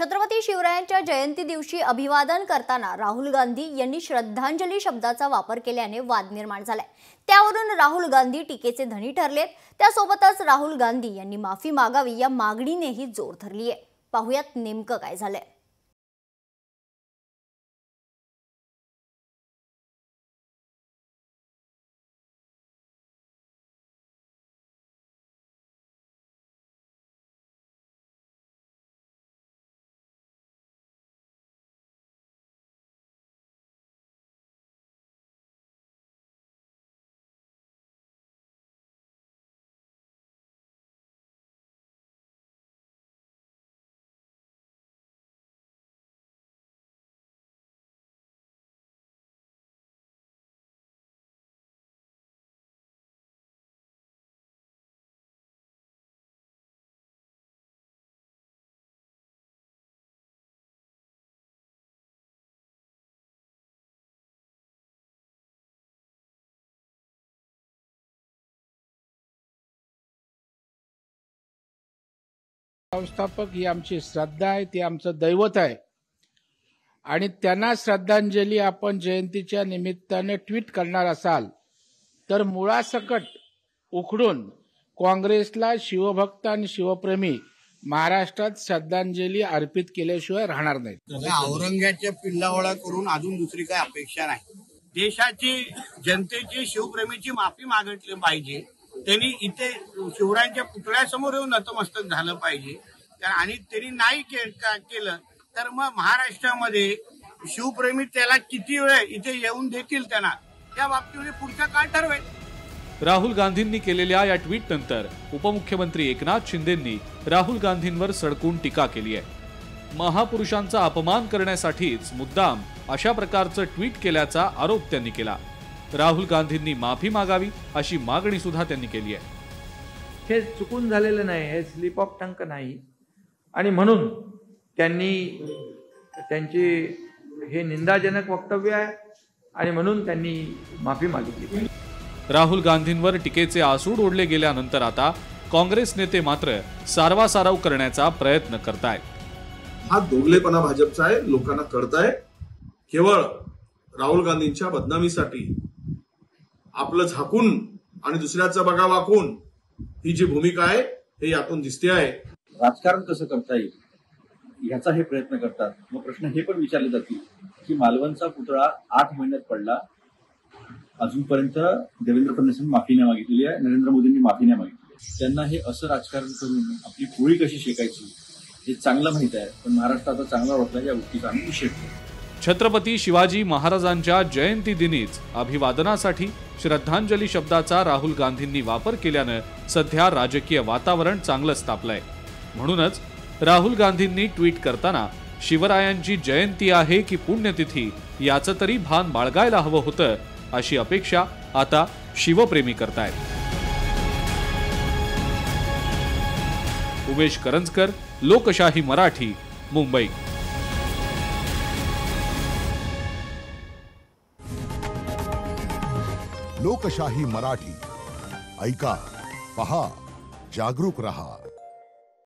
छत्रपती शिवरायांच्या जयंती दिवशी अभिवादन करताना राहुल गांधी यांनी श्रद्धांजली शब्दाचा वापर केल्याने वाद निर्माण झालाय। त्यावरून राहुल गांधी टीकेचे धनी ठरलेत। त्यासोबतच राहुल गांधी यांनी माफी मागावी या मागणीनेही जोर धरली आहे। पाहुयात नेमकं काय झालंय। संस्थापक ही आमची श्रद्धा आहे, ती आमचं दैवत आहे आणि त्यांना श्रद्धांजली आपण जयंतीच्या निमित्ताने ट्विट करणार असाल तर मुळासकट उखडून काँग्रेसला शिवभक्त आणि शिवप्रेमी महाराष्ट्रात श्रद्धांजली अर्पित केल्याशिवाय राहणार नाही। औरंगाच्या पिल्लावळा करून अजून दुसरी काही अपेक्षा नाही। देशाची जनतेची शिवप्रेमीची माफी मागितली पाहिजे। त्यांनी इथे शिवरायांच्या पुतळ्यासमोर येऊन नतमस्तक झालं पाहिजे आणि त्यांनी नाही केलं तर मग महाराष्ट्रामध्ये शिवप्रेमी त्याला किती वेळ इथे येऊन देतील त्यांना त्या बाबतीमध्ये पुढचा काळ ठरवेल। राहुल गांधींनी केलेल्या या ट्विट नंतर उपमुख्यमंत्री एकनाथ शिंदेंनी राहुल गांधींवर सडकून टीका केली आहे। महापुरुषांचा अपमान करण्यासाठीच मुद्दाम अशा प्रकारचं ट्विट केल्याचा आरोप त्यांनी केला। राहुल गांधींनी माफी मागावी अशी मागणी सुद्धा त्यांनी केली आहे। हे चुकून झालेलं नाही, हे स्लिप ऑफ टंक नाही आणि म्हणून त्यांनी त्यांची हे निंदाजनक वक्तव्य आहे आणि म्हणून त्यांनी माफी मागितली। राहुल गांधींवर टीकेचे आसूड ओढले गेल्यानंतर आता काँग्रेस नेते मात्र सारवासारव करण्याचा प्रयत्न करतायत। हा दोगलेपणा भाजपचा आहे, लोकांना कळतंय। केवळ राहुल गांधींच्या बदनामीसाठी आपलं झाकून आणि दुसऱ्याचं बघा वाकून ही जी भूमिका आहे हे यातून दिसते आहे। राजकारण कसं करता येईल याचा हे प्रयत्न करतात। मग प्रश्न हे पण विचारले जातील की मालवणचा पुतळा 8 महिन्यात पडला, अजूनपर्यंत देवेंद्र फडणवीसांनी माफी नाही मागितलेली आहे, नरेंद्र मोदींनी माफी नाही मागितली। त्यांना हे असं राजकारण करून आपली पोळी कशी शेकायची हे चांगलं माहित आहे, पण महाराष्ट्र आता चांगला वाटला या गोष्टीचा आम्ही निषेध करतो। छत्रपती शिवाजी महाराजांच्या जयंती दिनीच अभिवादनासाठी श्रद्धांजली शब्दाचा राहुल गांधींनी वापर केल्यानं सध्या राजकीय वातावरण चांगलंच तापलंय। म्हणूनच राहुल गांधींनी ट्विट करताना शिवरायांची जयंती आहे की पुण्यतिथी याचं तरी भान बाळगायला हवं होतं अशी अपेक्षा आता शिवप्रेमी करतायत। उमेश करंजकर, लोकशाही मराठी, मुंबई। लोकशाही मराठी ऐका, पहा, जागरूक रहा।